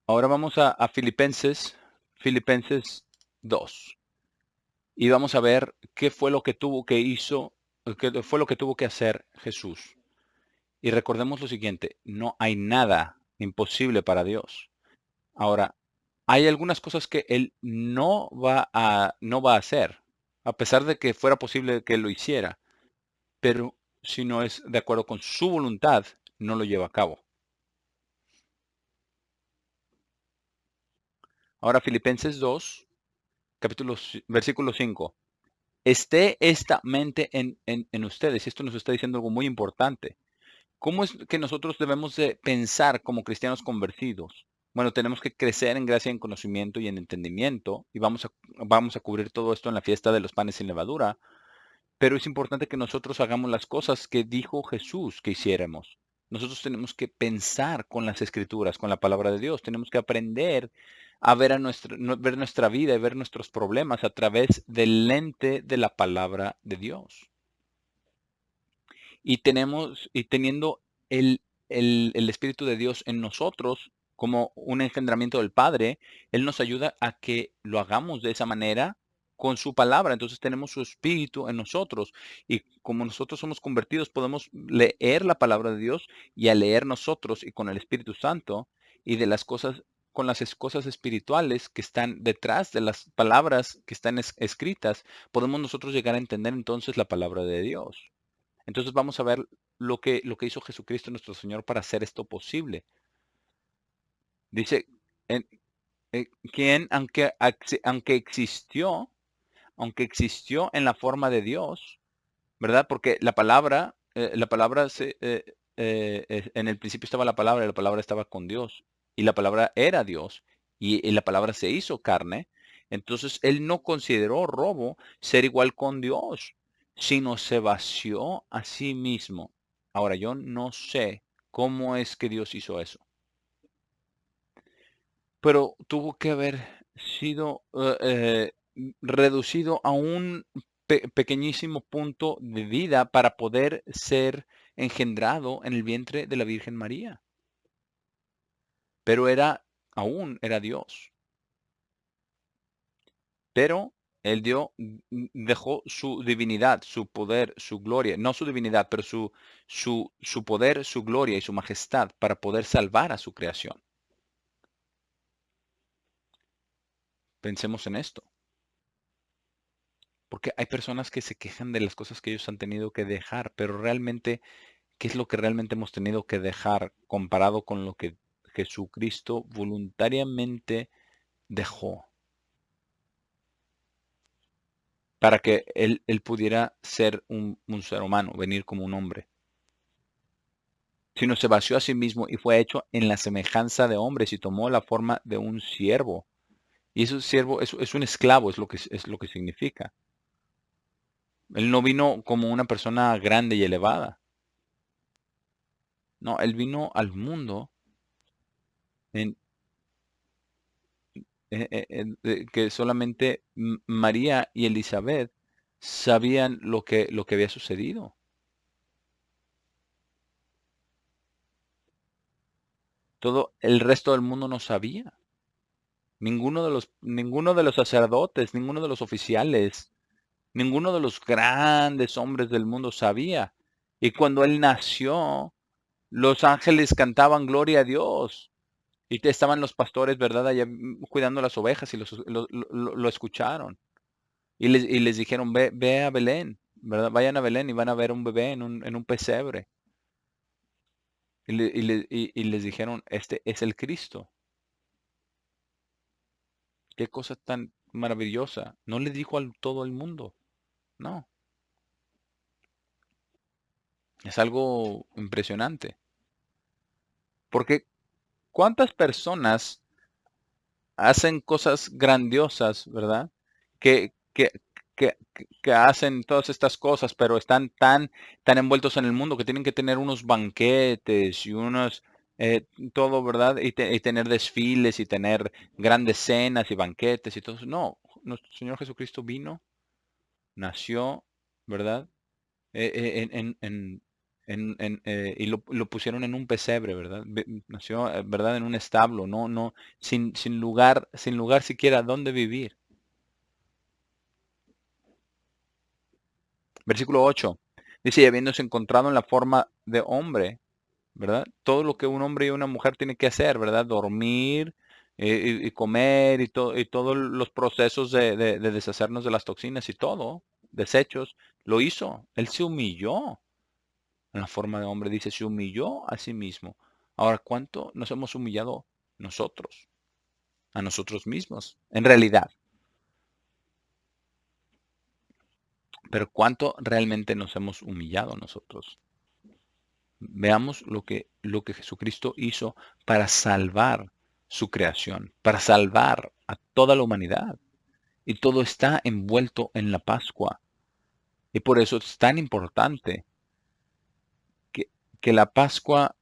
Ahora vamos a Filipenses 2 y vamos a ver qué fue lo que qué fue lo que tuvo que hacer Jesús. Y recordemos lo siguiente, no hay nada imposible para Dios. Ahora, hay algunas cosas que Él no va a hacer, a pesar de que fuera posible que Él lo hiciera, pero si no es de acuerdo con su voluntad, no lo lleva a cabo. Ahora, Filipenses 2, versículo 5. Esté esta mente en ustedes. Y esto nos está diciendo algo muy importante. ¿Cómo es que nosotros debemos de pensar como cristianos convertidos? Bueno, tenemos que crecer en gracia, en conocimiento y en entendimiento, y vamos a cubrir todo esto en la fiesta de los panes sin levadura, pero es importante que nosotros hagamos las cosas que dijo Jesús que hiciéramos. Nosotros tenemos que pensar con las escrituras, con la palabra de Dios. Tenemos que aprender a ver, ver nuestra vida y ver nuestros problemas a través del lente de la palabra de Dios. Y teniendo el, el Espíritu de Dios en nosotros como un engendramiento del Padre, Él nos ayuda a que lo hagamos de esa manera con su palabra. Entonces tenemos su Espíritu en nosotros y como nosotros somos convertidos, podemos leer la palabra de Dios y al leer nosotros y con el Espíritu Santo y de las cosas con las cosas espirituales que están detrás de las palabras que están escritas, podemos nosotros llegar a entender entonces la palabra de Dios. Entonces vamos a ver lo que hizo Jesucristo nuestro Señor para hacer esto posible. Dice, en- quien aunque existió en la forma de Dios, ¿verdad? Porque la palabra en el principio estaba la palabra y la palabra estaba con Dios y la palabra era Dios y la palabra se hizo carne. Entonces él no consideró robo ser igual con Dios, sino se vació a sí mismo. Ahora yo no sé cómo es que Dios hizo eso, pero tuvo que haber sido reducido a un pequeñísimo punto de vida para poder ser engendrado en el vientre de la Virgen María. Pero aún era Dios. Pero él dejó su divinidad, su poder, su gloria, no su divinidad, pero su poder, su gloria y su majestad para poder salvar a su creación. Pensemos en esto. Porque hay personas que se quejan de las cosas que ellos han tenido que dejar, pero realmente, ¿qué es lo que realmente hemos tenido que dejar comparado con lo que Jesucristo voluntariamente dejó para que él pudiera ser un ser humano, venir como un hombre? Sino se vació a sí mismo y fue hecho en la semejanza de hombres y tomó la forma de un siervo. Y ese siervo es un esclavo, es lo que significa. Él no vino como una persona grande y elevada. No, él vino al mundo en, que solamente María y Elizabeth sabían lo que había sucedido. Todo el resto del mundo no sabía. Ninguno de los sacerdotes, ninguno de los oficiales, ninguno de los grandes hombres del mundo sabía. Y cuando él nació, los ángeles cantaban gloria a Dios. Y estaban los pastores, ¿verdad? Allá cuidando las ovejas y lo escucharon. Y les dijeron, ve a Belén, ¿verdad? Vayan a Belén y van a ver un bebé en un pesebre. Y les dijeron, este es el Cristo. Qué cosa tan maravillosa. No le dijo a todo el mundo, no. Es algo impresionante. Porque ¿cuántas personas hacen cosas grandiosas, ¿verdad? Que hacen todas estas cosas, pero están tan envueltos en el mundo que tienen que tener unos banquetes y todo, ¿verdad? Y tener desfiles y tener grandes cenas y banquetes y todo eso. No, nuestro Señor Jesucristo vino, nació, ¿verdad? En y lo pusieron en un pesebre, ¿verdad? Nació, ¿verdad? En un establo, no, sin lugar siquiera donde vivir. Versículo 8 dice, y habiéndose encontrado en la forma de hombre, ¿verdad? Todo lo que un hombre y una mujer tienen que hacer, ¿verdad? Dormir y comer y todos los procesos de deshacernos de las toxinas y todo, desechos, lo hizo. Él se humilló en la forma de hombre, dice, se humilló a sí mismo. Ahora, ¿cuánto nos hemos humillado nosotros, a nosotros mismos, en realidad? Pero ¿cuánto realmente nos hemos humillado nosotros? Veamos lo que Jesucristo hizo para salvar su creación, para salvar a toda la humanidad. Y todo está envuelto en la Pascua. Y por eso es tan importante que, que la Pascua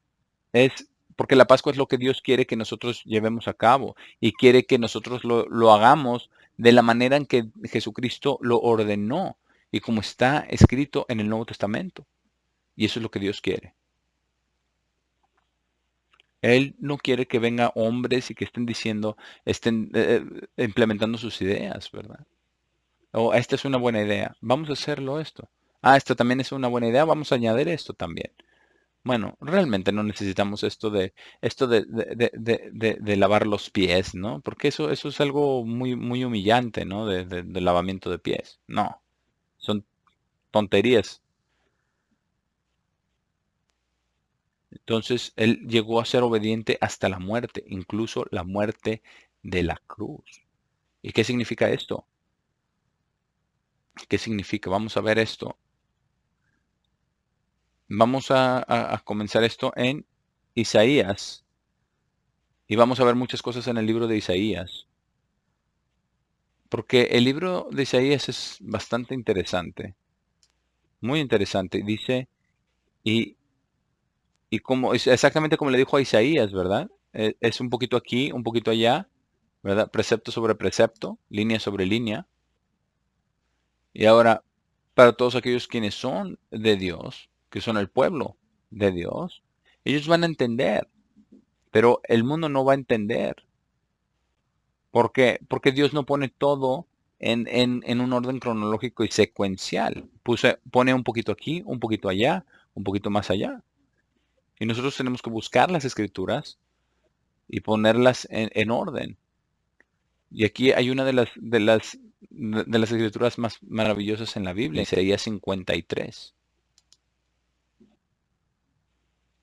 es, porque la Pascua es lo que Dios quiere que nosotros llevemos a cabo y quiere que nosotros lo hagamos de la manera en que Jesucristo lo ordenó y como está escrito en el Nuevo Testamento. Y eso es lo que Dios quiere. Él no quiere que vengan hombres y que estén diciendo, estén implementando sus ideas, ¿verdad? O esta es una buena idea, vamos a hacerlo esto. Ah, esto también es una buena idea, vamos a añadir esto también. Bueno, realmente no necesitamos esto de lavar los pies, ¿no? Porque eso es algo muy humillante, ¿no? De lavamiento de pies. No, son tonterías. Entonces, él llegó a ser obediente hasta la muerte, incluso la muerte de la cruz. ¿Y qué significa esto? ¿Qué significa? Vamos a ver esto. Vamos a comenzar esto en Isaías. Y vamos a ver muchas cosas en el libro de Isaías. Porque el libro de Isaías es bastante interesante. Muy interesante. Dice, y, y como, es exactamente como le dijo a Isaías, ¿verdad? Es un poquito aquí, un poquito allá, ¿verdad? Precepto sobre precepto, línea sobre línea. Y ahora, para todos aquellos quienes son de Dios, que son el pueblo de Dios, ellos van a entender, pero el mundo no va a entender. ¿Por qué? Porque Dios no pone todo en un orden cronológico y secuencial. Pone un poquito aquí, un poquito allá, un poquito más allá. Y nosotros tenemos que buscar las escrituras y ponerlas en orden. Y aquí hay una de las escrituras más maravillosas en la Biblia, Isaías 53.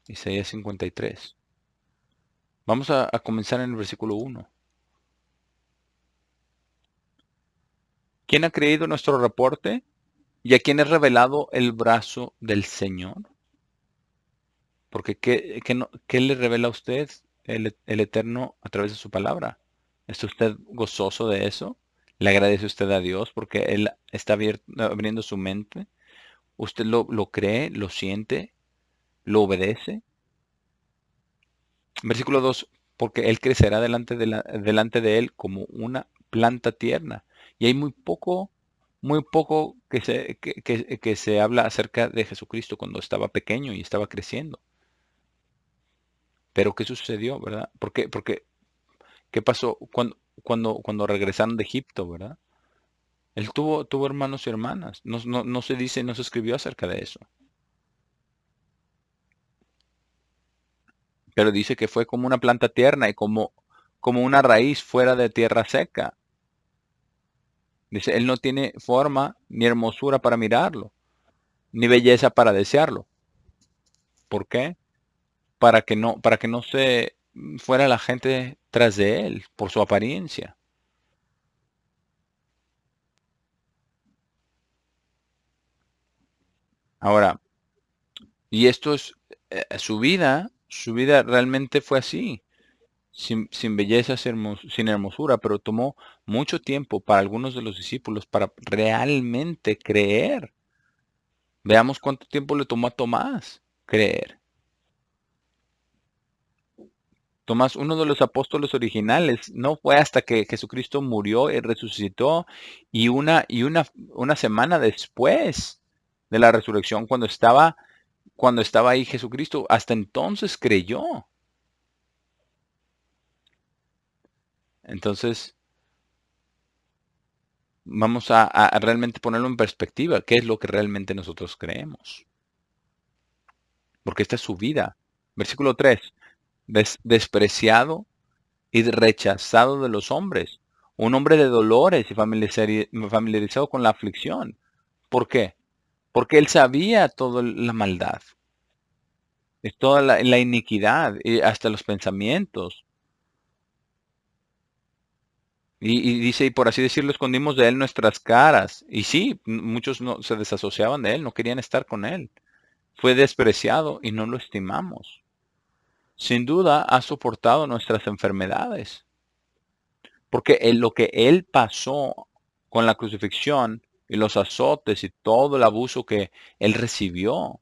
Isaías 53. Vamos a comenzar en el versículo 1. ¿Quién ha creído nuestro reporte? ¿Y a quién es revelado el brazo del Señor? Porque ¿qué le revela a usted el Eterno a través de su palabra? ¿Está usted gozoso de eso? ¿Le agradece usted a Dios porque Él está abriendo su mente? ¿Usted lo cree, lo siente, lo obedece? Versículo 2, porque Él crecerá delante de Él como una planta tierna. Y hay muy poco que se habla acerca de Jesucristo cuando estaba pequeño y estaba creciendo. Pero ¿qué sucedió, verdad? ¿Qué pasó cuando regresaron de Egipto, verdad? Él tuvo hermanos y hermanas. No se dice, no se escribió acerca de eso. Pero dice que fue como una planta tierna y como una raíz fuera de tierra seca. Dice, él no tiene forma ni hermosura para mirarlo, ni belleza para desearlo. ¿Por qué? Para que no se fuera la gente tras de él por su apariencia. Ahora, y esto es su vida realmente fue así, sin belleza, sin hermosura, pero tomó mucho tiempo para algunos de los discípulos para realmente creer. Veamos cuánto tiempo le tomó a Tomás creer. Tomás, uno de los apóstoles originales, no fue hasta que Jesucristo murió y resucitó y una semana después de la resurrección, cuando estaba cuando estaba ahí Jesucristo, hasta entonces creyó. Entonces, vamos a realmente ponerlo en perspectiva, qué es lo que realmente nosotros creemos, porque esta es su vida. Versículo 3: despreciado y rechazado de los hombres, un hombre de dolores y familiarizado con la aflicción. ¿Por qué? Porque él sabía toda la maldad, es toda la iniquidad y hasta los pensamientos. Y dice, y por así decirlo, escondimos de él nuestras caras. Y sí, muchos no, se desasociaban de él, no querían estar con él. Fue despreciado y no lo estimamos. Sin duda ha soportado nuestras enfermedades, porque lo que él pasó con la crucifixión y los azotes y todo el abuso que él recibió,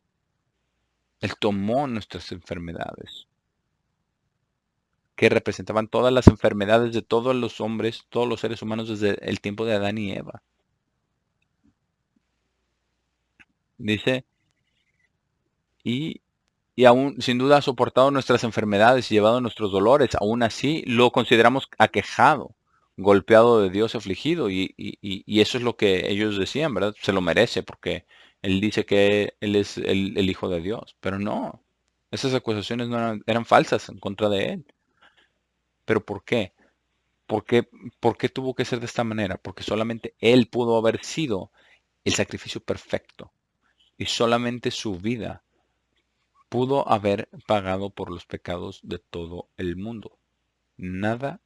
él tomó nuestras enfermedades, que representaban todas las enfermedades de todos los hombres, todos los seres humanos desde el tiempo de Adán y Eva. Dice, y, y aún sin duda ha soportado nuestras enfermedades y llevado nuestros dolores, aún así lo consideramos aquejado, golpeado de Dios, afligido, y eso es lo que ellos decían, ¿verdad? Se lo merece porque él dice que él es el Hijo de Dios, pero no, esas acusaciones no eran falsas en contra de él. ¿Pero por qué? ¿Por qué, por qué tuvo que ser de esta manera? Porque solamente él pudo haber sido el sacrificio perfecto y solamente su vida pudo haber pagado por los pecados de todo el mundo. Nada,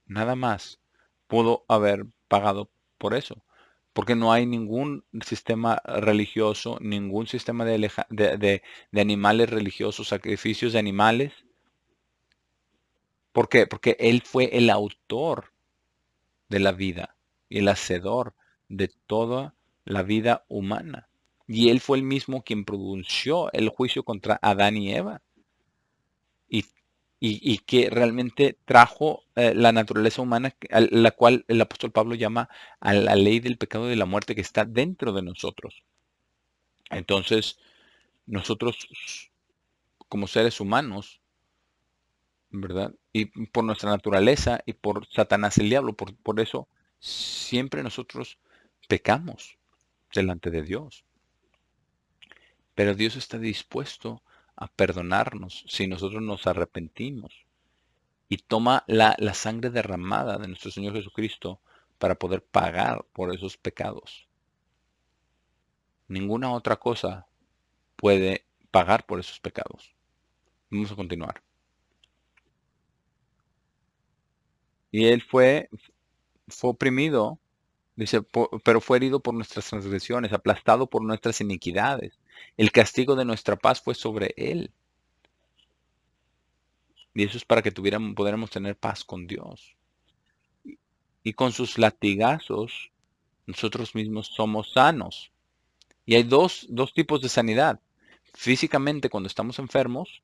nada más pudo haber pagado por eso. Porque no hay ningún sistema religioso, ningún sistema de animales religiosos, sacrificios de animales. ¿Por qué? Porque Él fue el autor de la vida y el hacedor de toda la vida humana. Y Él fue el mismo quien pronunció el juicio contra Adán y Eva. Y, y que realmente trajo la naturaleza humana, a la cual el apóstol Pablo llama a la ley del pecado y de la muerte que está dentro de nosotros. Entonces, nosotros como seres humanos, ¿verdad? Y por nuestra naturaleza y por Satanás el diablo, por eso siempre nosotros pecamos delante de Dios. Pero Dios está dispuesto a perdonarnos si nosotros nos arrepentimos y toma la sangre derramada de nuestro Señor Jesucristo para poder pagar por esos pecados. Ninguna otra cosa puede pagar por esos pecados. Vamos a continuar. Y Él fue oprimido, dice, pero fue herido por nuestras transgresiones, aplastado por nuestras iniquidades. El castigo de nuestra paz fue sobre Él. Y eso es para que pudiéramos tener paz con Dios. Y con sus latigazos, nosotros mismos somos sanos. Y hay dos tipos de sanidad. Físicamente cuando estamos enfermos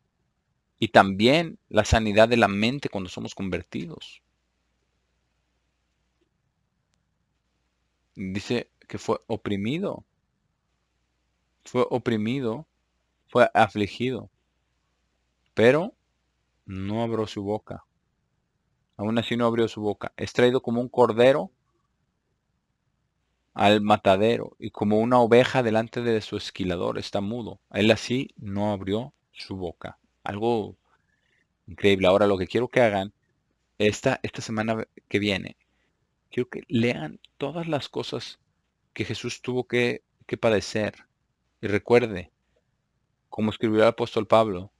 y también la sanidad de la mente cuando somos convertidos. Dice que fue oprimido, fue afligido, pero no abrió su boca. Aún así no abrió su boca. Es traído como un cordero al matadero y como una oveja delante de su esquilador está mudo. Él así no abrió su boca. Algo increíble. Ahora lo que quiero que hagan esta semana que viene, quiero que lean todas las cosas que Jesús tuvo que padecer. Y recuerde, como escribió el apóstol Pablo,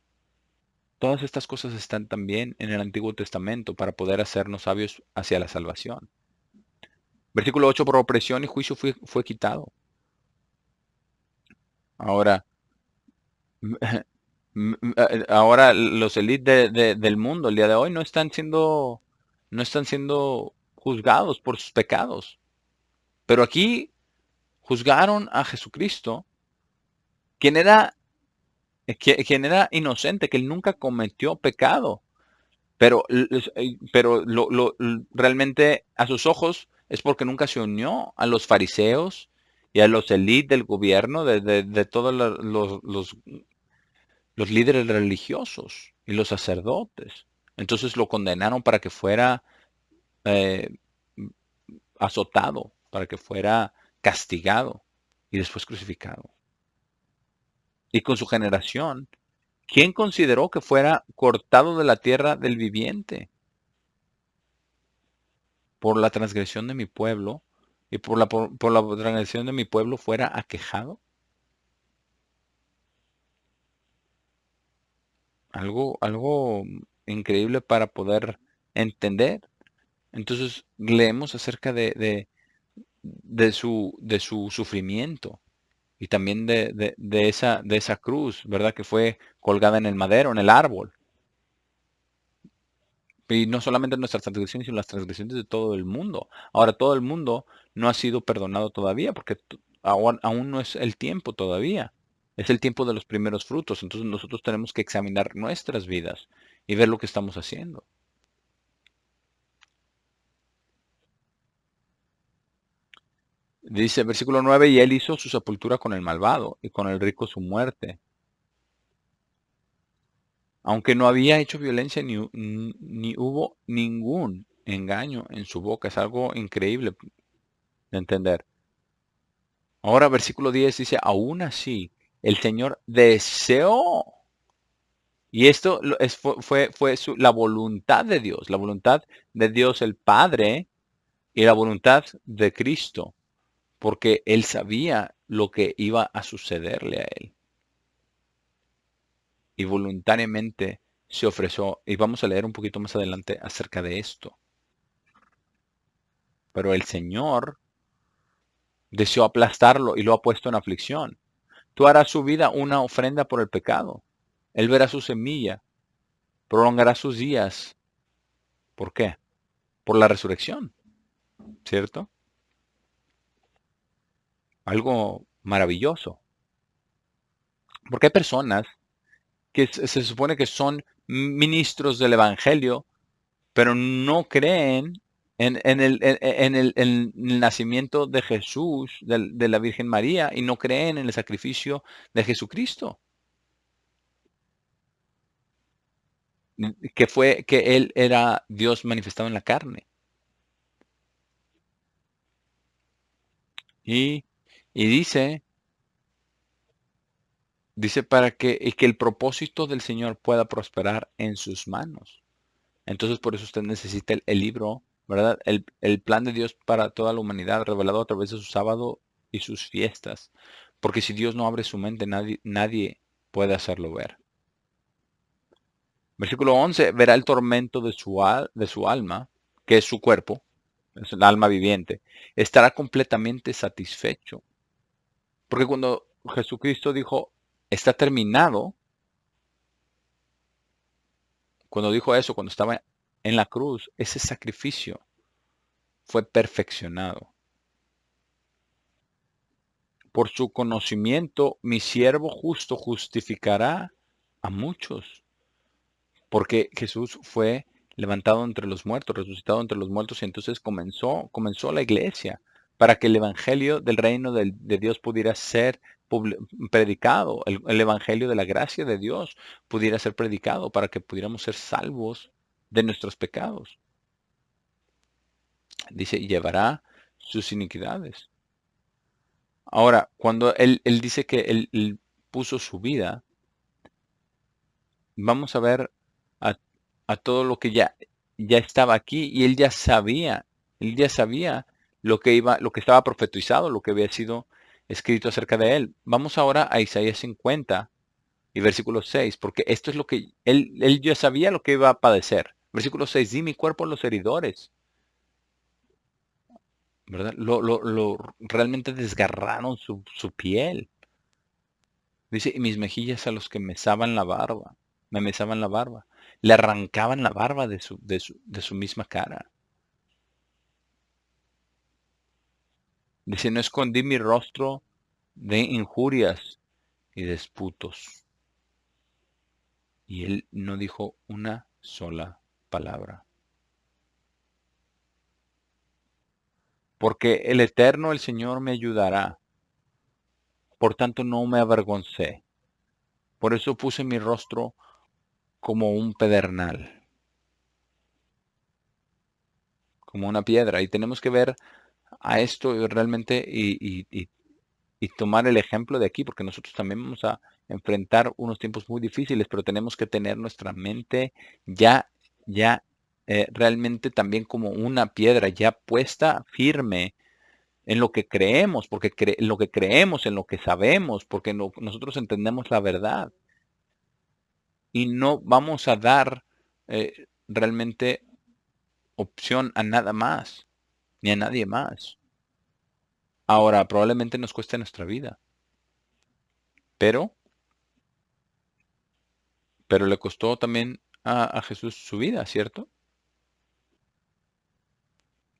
todas estas cosas están también en el Antiguo Testamento para poder hacernos sabios hacia la salvación. Versículo 8: por opresión y juicio fue quitado. Ahora, ahora los élites del mundo el día de hoy no están siendo juzgados por sus pecados. Pero aquí juzgaron a Jesucristo, quien era, quien era inocente, que él nunca cometió pecado. Pero realmente a sus ojos es porque nunca se unió a los fariseos y a los élites del gobierno, de todos los los líderes religiosos y los sacerdotes. Entonces lo condenaron para que fuera eh, azotado, para que fuera castigado y después crucificado. Y con su generación, ¿quién consideró que fuera cortado de la tierra del viviente por la transgresión de mi pueblo y por la transgresión de mi pueblo fuera aquejado? Algo increíble para poder entender. Entonces leemos acerca de su sufrimiento y también de esa cruz, ¿verdad? Que fue colgada en el madero, en el árbol. Y no solamente nuestras transgresiones, sino las transgresiones de todo el mundo. Ahora, todo el mundo no ha sido perdonado todavía, porque aún no es el tiempo todavía. Es el tiempo de los primeros frutos. Entonces nosotros tenemos que examinar nuestras vidas y ver lo que estamos haciendo. Dice versículo 9, y él hizo su sepultura con el malvado y con el rico su muerte. Aunque no había hecho violencia ni hubo ningún engaño en su boca. Es algo increíble de entender. Ahora versículo 10 dice, aún así, el Señor deseó, y esto fue la voluntad de Dios, la voluntad de Dios el Padre y la voluntad de Cristo, porque Él sabía lo que iba a sucederle a Él, y voluntariamente se ofreció, y vamos a leer un poquito más adelante acerca de esto, pero el Señor deseó aplastarlo y lo ha puesto en aflicción. Tú harás su vida una ofrenda por el pecado. Él verá su semilla, prolongará sus días. ¿Por qué? Por la resurrección, ¿cierto? Algo maravilloso. Porque hay personas que se supone que son ministros del Evangelio, pero no creen en el nacimiento de Jesús, de la Virgen María, y no creen en el sacrificio de Jesucristo, que fue que Él era Dios manifestado en la carne. Y, y dice para que, y que el propósito del Señor pueda prosperar en sus manos. Entonces por eso usted necesita el libro, ¿verdad? El plan de Dios para toda la humanidad revelado a través de su sábado y sus fiestas. Porque si Dios no abre su mente, nadie puede hacerlo ver. Versículo 11, verá el tormento de su alma, que es su cuerpo, es el alma viviente, estará completamente satisfecho. Porque cuando Jesucristo dijo, está terminado, cuando dijo eso, cuando estaba en la cruz, ese sacrificio fue perfeccionado. Por su conocimiento, mi siervo justo justificará a muchos, porque Jesús fue levantado entre los muertos, resucitado entre los muertos, y entonces comenzó la iglesia para que el evangelio del reino de Dios pudiera ser predicado, el evangelio de la gracia de Dios pudiera ser predicado para que pudiéramos ser salvos de nuestros pecados. Dice, y llevará sus iniquidades. Ahora, cuando él dice que él puso su vida, vamos a ver a, a todo lo que ya estaba aquí y él ya sabía lo que estaba profetizado, lo que había sido escrito acerca de él. Vamos ahora a Isaías 50 y versículo 6, porque esto es lo que él ya sabía lo que iba a padecer. Versículo 6, di mi cuerpo a los heridores, ¿verdad? Realmente desgarraron su piel. Dice, y mis mejillas a los que me mesaban la barba, le arrancaban la barba de su misma cara. Dice, no escondí mi rostro de injurias y disputos. Y él no dijo una sola palabra. Porque el Eterno, el Señor, me ayudará. Por tanto, no me avergoncé. Por eso puse mi rostro como un pedernal, como una piedra. Y tenemos que ver a esto realmente y tomar el ejemplo de aquí, porque nosotros también vamos a enfrentar unos tiempos muy difíciles, pero tenemos que tener nuestra mente ya realmente también como una piedra, ya puesta firme en lo que creemos, porque en lo que creemos, en lo que sabemos, porque nosotros entendemos la verdad y no vamos a dar realmente opción a nada más, ni a nadie más. Ahora, probablemente nos cueste nuestra vida, pero le costó también a Jesús su vida, ¿cierto?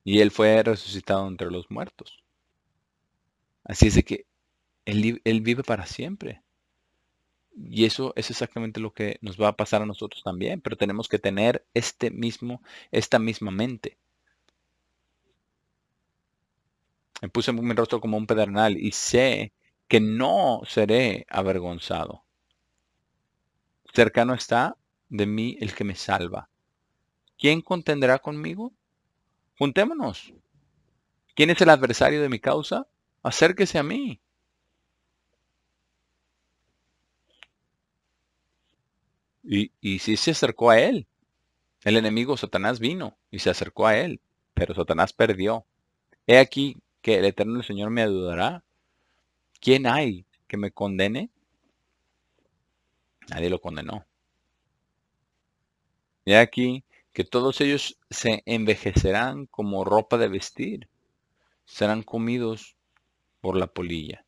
Y él fue resucitado entre los muertos. Así es de que él vive para siempre. Y eso es exactamente lo que nos va a pasar a nosotros también, pero tenemos que tener esta misma mente. Me puse mi rostro como un pedernal y sé que no seré avergonzado. Cercano está de mí el que me salva. ¿Quién contenderá conmigo? Juntémonos. ¿Quién es el adversario de mi causa? Acérquese a mí. Y sí se acercó a él. El enemigo Satanás vino y se acercó a él, pero Satanás perdió. He aquí que el eterno el Señor me ayudará. ¿Quién hay que me condene? Nadie lo condenó. He aquí que todos ellos se envejecerán como ropa de vestir, serán comidos por la polilla.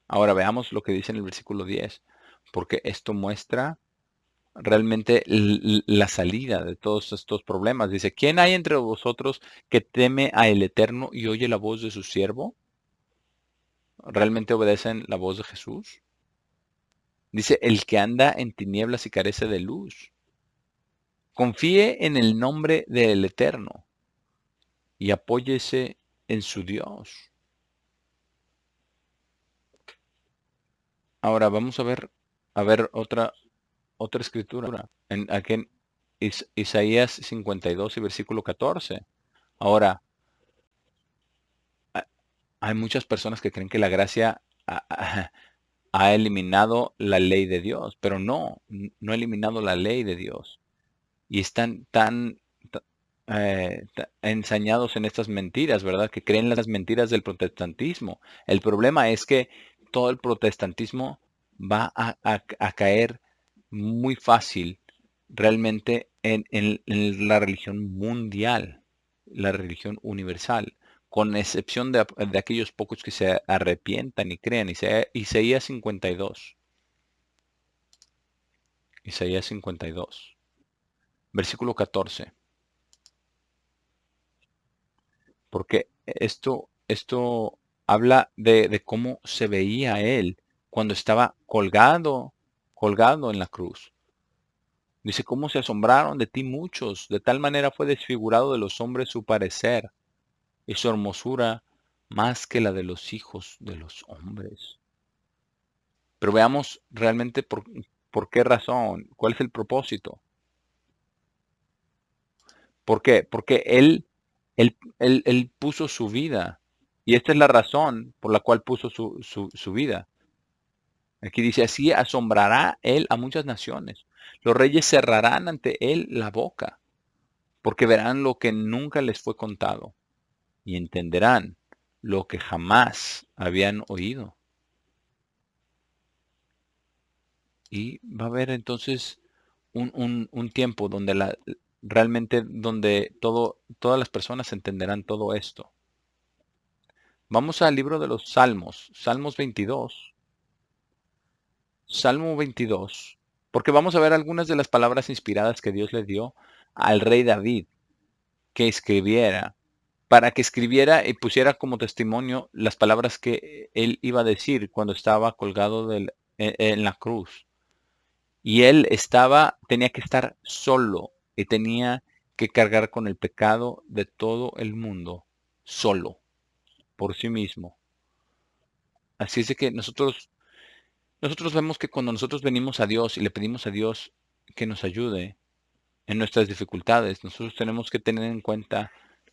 Ahora veamos lo que dice en el versículo 10, porque esto muestra realmente la salida de todos estos problemas. Dice, ¿quién hay entre vosotros que teme a el Eterno y oye la voz de su siervo? ¿Realmente obedecen la voz de Jesús? Dice, el que anda en tinieblas y carece de luz. Confíe en el nombre del Eterno y apóyese en su Dios. Ahora vamos a ver otra escritura, aquí en Isaías 52 y versículo 14. Ahora, hay muchas personas que creen que la gracia ha eliminado la ley de Dios, pero no ha eliminado la ley de Dios. Y están ensañados en estas mentiras, ¿verdad? Que creen las mentiras del protestantismo. El problema es que todo el protestantismo va a caer muy fácil realmente en la religión mundial, la religión universal, con excepción de aquellos pocos que se arrepientan y crean. Isaías 52, Isaías 52, versículo 14. Porque esto habla de cómo se veía él cuando estaba colgado en la cruz. Dice, cómo se asombraron de ti muchos, de tal manera fue desfigurado de los hombres su parecer, y su hermosura más que la de los hijos de los hombres. Pero veamos realmente por qué razón, cuál es el propósito. ¿Por qué? Porque él puso su vida. Y esta es la razón por la cual puso su vida. Aquí dice, así asombrará él a muchas naciones. Los reyes cerrarán ante él la boca, porque verán lo que nunca les fue contado y entenderán lo que jamás habían oído. Y va a haber entonces un tiempo donde realmente donde todas las personas entenderán todo esto. Vamos al libro de los Salmos, Salmos 22, Salmo 22, porque vamos a ver algunas de las palabras inspiradas que Dios le dio al rey David que escribiera, para que escribiera y pusiera como testimonio las palabras que él iba a decir cuando estaba colgado en la cruz. Y él tenía que estar solo y tenía que cargar con el pecado de todo el mundo, solo, por sí mismo. Así es de que nosotros vemos que cuando nosotros venimos a Dios y le pedimos a Dios que nos ayude en nuestras dificultades, nosotros tenemos que tener en cuenta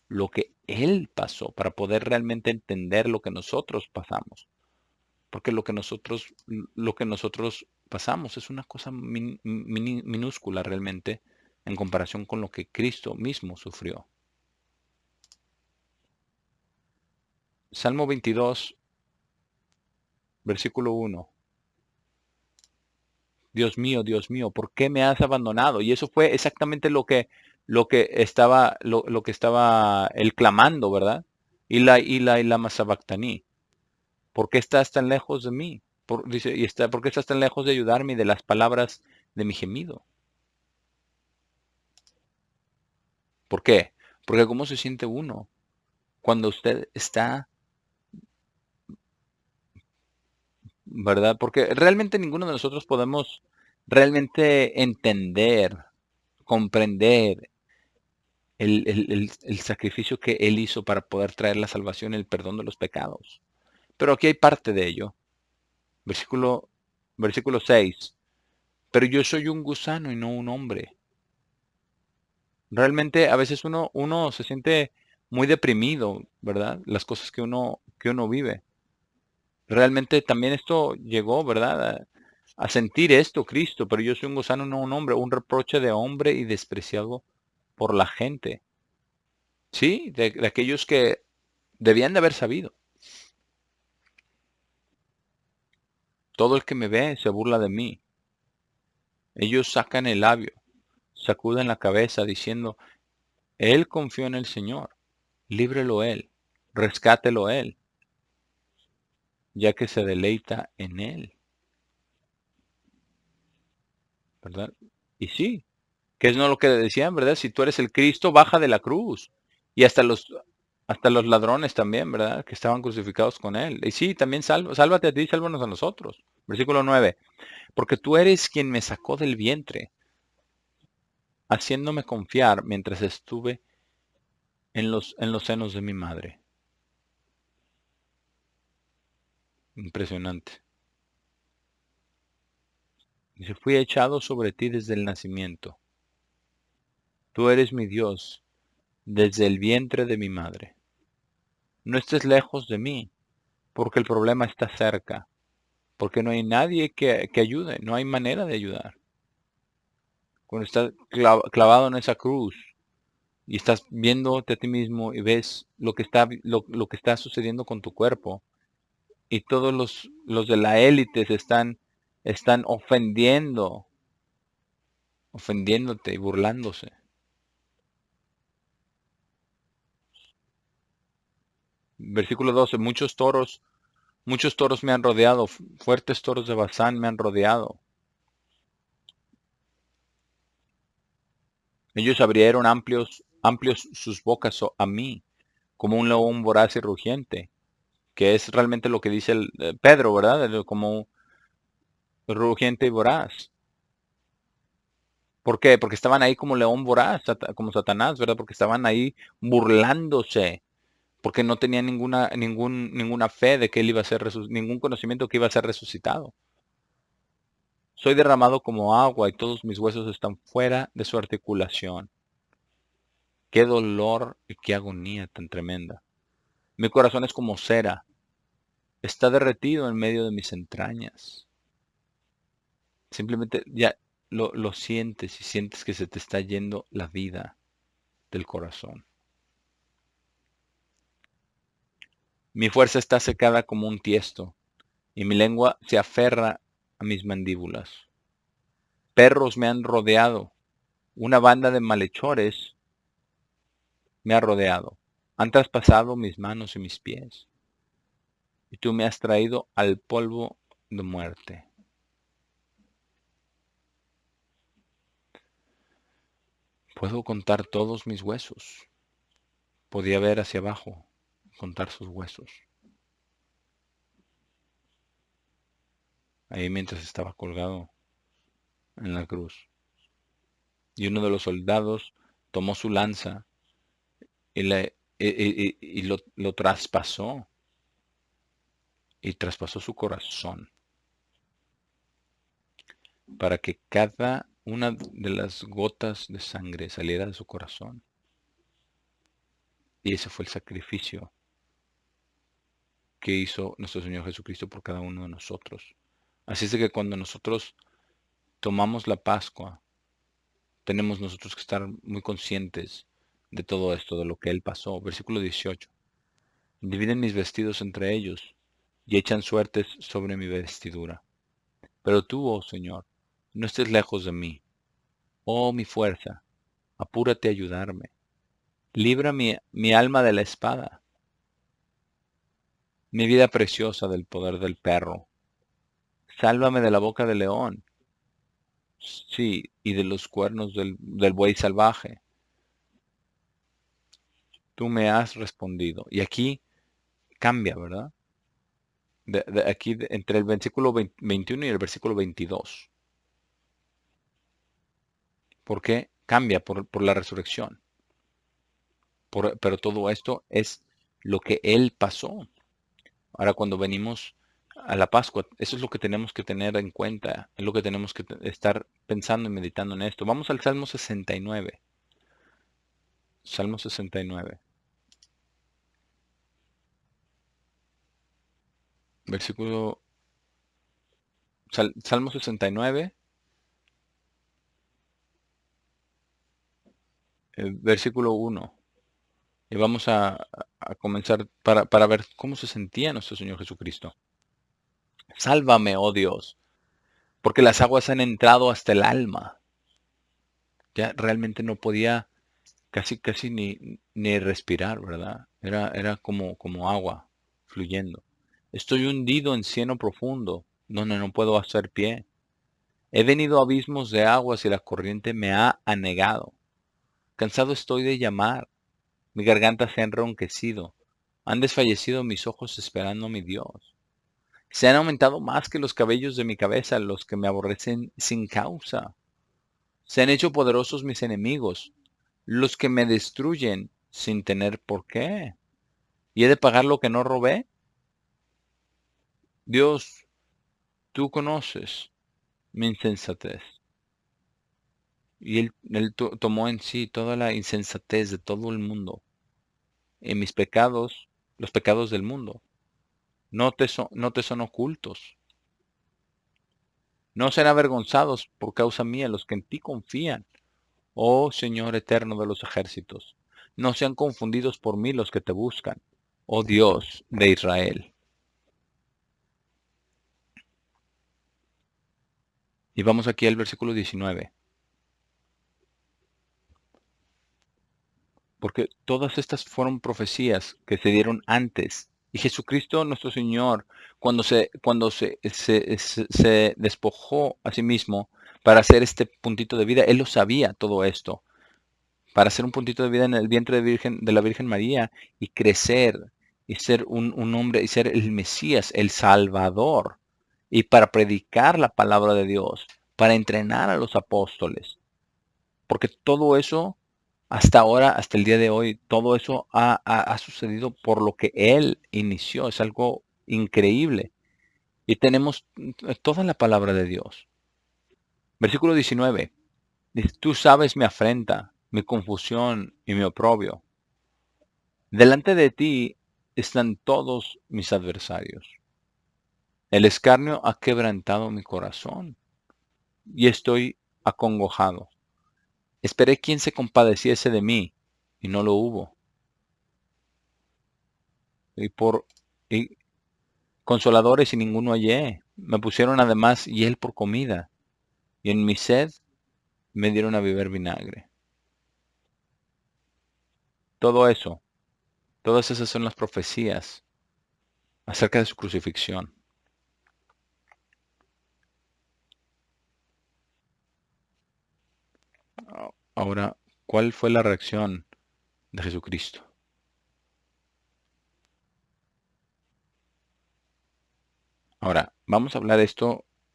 lo que Él pasó para poder realmente entender lo que nosotros pasamos. Porque lo que nosotros pasamos es una cosa minúscula realmente en comparación con lo que Cristo mismo sufrió. Salmo 22, versículo 1. Dios mío, ¿por qué me has abandonado? Y eso fue exactamente lo que estaba él clamando, ¿verdad? Y la masabactaní. ¿Por qué estás tan lejos de mí? Dice, ¿por qué estás tan lejos de ayudarme y de las palabras de mi gemido? ¿Por qué? Porque ¿cómo se siente uno cuando usted está, verdad? Porque realmente ninguno de nosotros podemos realmente entender, comprender el sacrificio que Él hizo para poder traer la salvación y el perdón de los pecados. Pero aquí hay parte de ello. Versículo, versículo 6. Pero yo soy un gusano y no un hombre. Realmente a veces uno se siente muy deprimido, ¿verdad? Las cosas que uno vive. Realmente también esto llegó, ¿verdad? A sentir esto Cristo, pero yo soy un gusano, no un hombre, un reproche de hombre y despreciado por la gente. Sí, de aquellos que debían de haber sabido. Todo el que me ve se burla de mí. Ellos sacan el labio, sacuden la cabeza diciendo, Él confió en el Señor, líbrelo Él, rescátelo Él, ya que se deleita en Él, ¿verdad? Y sí, que es no lo que decían, ¿verdad? Si tú eres el Cristo, baja de la cruz. Y hasta los ladrones también, ¿verdad? Que estaban crucificados con Él. Y sí, también sálvate a ti, sálvanos a nosotros. Versículo 9. Porque tú eres quien me sacó del vientre, haciéndome confiar mientras estuve en los senos de mi madre. Impresionante. Dice, fui echado sobre ti desde el nacimiento. Tú eres mi Dios desde el vientre de mi madre. No estés lejos de mí, porque el problema está cerca, porque no hay nadie que ayude, no hay manera de ayudar. Cuando estás clavado en esa cruz y estás viéndote a ti mismo y ves lo que está sucediendo con tu cuerpo, y todos los de la élite se están ofendiéndote y burlándose. Versículo 12, muchos toros me han rodeado, fuertes toros de Bazán me han rodeado. Ellos abrieron amplios sus bocas a mí, como un león voraz y rugiente, que es realmente lo que dice Pedro, ¿verdad? Como rugiente y voraz. ¿Por qué? Porque estaban ahí como león voraz, como Satanás, ¿verdad? Porque estaban ahí burlándose, porque no tenían ninguna fe de que él iba a ser ningún conocimiento que iba a ser resucitado. Soy derramado como agua y todos mis huesos están fuera de su articulación. Qué dolor y qué agonía tan tremenda. Mi corazón es como cera, está derretido en medio de mis entrañas. Simplemente ya lo sientes y sientes que se te está yendo la vida del corazón. Mi fuerza está secada como un tiesto y mi lengua se aferra a mis mandíbulas. Perros me han rodeado, una banda de malhechores me ha rodeado. Han traspasado mis manos y mis pies, y tú me has traído al polvo de muerte. Puedo contar todos mis huesos. Podía ver hacia abajo, contar sus huesos. Ahí mientras estaba colgado en la cruz. Y uno de los soldados tomó su lanza y lo traspasó y traspasó su corazón para que cada una de las gotas de sangre saliera de su corazón. Y ese fue el sacrificio que hizo nuestro Señor Jesucristo por cada uno de nosotros. Así es de que cuando nosotros tomamos la Pascua, tenemos nosotros que estar muy conscientes de todo esto, de lo que Él pasó. Versículo 18. Dividen mis vestidos entre ellos y echan suertes sobre mi vestidura. Pero tú, oh Señor, no estés lejos de mí. Oh mi fuerza, apúrate a ayudarme. Libra mi alma de la espada, mi vida preciosa del poder del perro. Sálvame de la boca del león, sí, y de los cuernos del buey salvaje. Tú me has respondido. Y aquí cambia, ¿verdad? Entre el versículo 21 y el versículo 22. ¿Por qué? Cambia por la resurrección. Pero todo esto es lo que Él pasó. Ahora, cuando venimos a la Pascua, eso es lo que tenemos que tener en cuenta, es lo que tenemos que estar pensando y meditando en esto. Vamos al Salmo 69. Salmo 69, versículo, Salmo 69, versículo 1. Y vamos a comenzar para ver cómo se sentía nuestro Señor Jesucristo. Sálvame, oh Dios, porque las aguas han entrado hasta el alma. Ya realmente no podía casi ni respirar, ¿verdad? Era como agua fluyendo. Estoy hundido en cieno profundo, donde no puedo hacer pie. He venido a abismos de aguas y la corriente me ha anegado. Cansado estoy de llamar, mi garganta se ha enronquecido. Han desfallecido mis ojos esperando a mi Dios. Se han aumentado más que los cabellos de mi cabeza los que me aborrecen sin causa. Se han hecho poderosos mis enemigos, los que me destruyen sin tener por qué. ¿Y he de pagar lo que no robé? Dios, tú conoces mi insensatez. Y él tomó en sí toda la insensatez de todo el mundo. En mis pecados, los pecados del mundo, no te son ocultos. No serán avergonzados por causa mía los que en ti confían. Oh Señor eterno de los ejércitos, no sean confundidos por mí los que te buscan, oh Dios de Israel. Y vamos aquí al versículo 19. Porque todas estas fueron profecías que se dieron antes. Y Jesucristo nuestro Señor, cuando se despojó a sí mismo para hacer este puntito de vida, Él lo sabía todo esto. Para hacer un puntito de vida en el vientre de la Virgen María y crecer y ser un hombre y ser el Mesías, el Salvador, y para predicar la palabra de Dios, para entrenar a los apóstoles, porque todo eso, hasta ahora, hasta el día de hoy, todo eso ha sucedido por lo que Él inició, es algo increíble. Y tenemos toda la palabra de Dios. Versículo 19. Dice, tú sabes mi afrenta, mi confusión y mi oprobio. Delante de ti están todos mis adversarios. El escarnio ha quebrantado mi corazón y estoy acongojado. Esperé quien se compadeciese de mí y no lo hubo. Y y consoladores y ninguno hallé. Me pusieron además hiel por comida y en mi sed me dieron a beber vinagre. Todo eso, todas esas son las profecías acerca de su crucifixión. Ahora, ¿cuál fue la reacción de Jesucristo? Ahora, vamos a hablar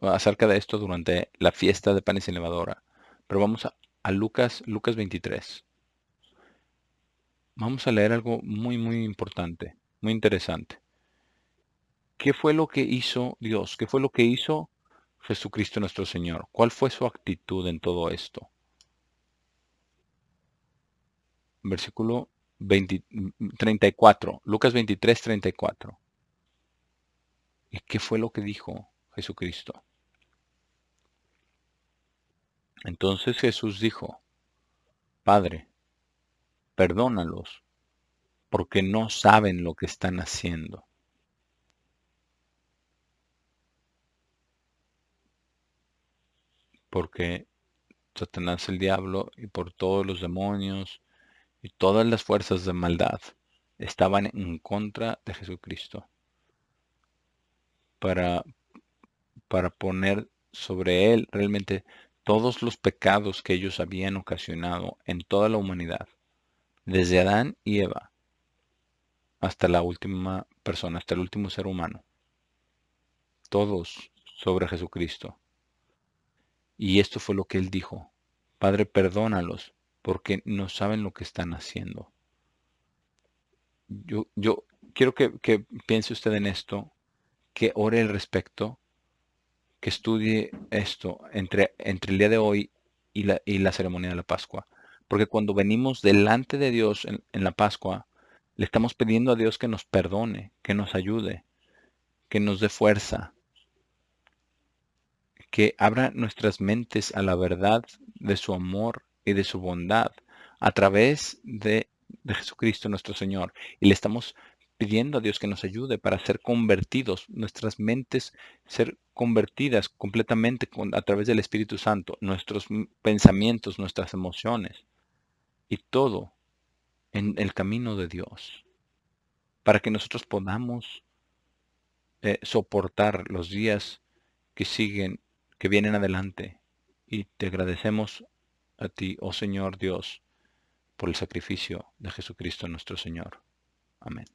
acerca de esto durante la fiesta de panes sin levadura. Pero vamos a Lucas 23. Vamos a leer algo muy importante, muy interesante. ¿Qué fue lo que hizo Dios? ¿Qué fue lo que hizo Jesucristo nuestro Señor? ¿Cuál fue su actitud en todo esto? Versículo 34, Lucas 23:34. ¿Y qué fue lo que dijo Jesucristo? Entonces Jesús dijo, Padre, perdónalos, porque no saben lo que están haciendo. Porque Satanás el diablo y por todos los demonios y todas las fuerzas de maldad estaban en contra de Jesucristo para, para poner sobre él realmente todos los pecados que ellos habían ocasionado en toda la humanidad, desde Adán y Eva hasta la última persona, hasta el último ser humano, todos sobre Jesucristo. Y esto fue lo que él dijo, Padre, perdónalos, porque no saben lo que están haciendo. Yo quiero que piense usted en esto, que ore al respecto, que estudie esto entre el día de hoy y la ceremonia de la Pascua. Porque cuando venimos delante de Dios en la Pascua, le estamos pidiendo a Dios que nos perdone, que nos ayude, que nos dé fuerza, que abra nuestras mentes a la verdad de su amor y de su bondad a través de Jesucristo nuestro Señor. Y le estamos pidiendo a Dios que nos ayude para ser convertidos, nuestras mentes ser convertidas completamente a través del Espíritu Santo, nuestros pensamientos, nuestras emociones y todo en el camino de Dios, para que nosotros podamos soportar los días que siguen, que vienen adelante. Y te agradecemos a ti, oh Señor Dios, por el sacrificio de Jesucristo nuestro Señor. Amén.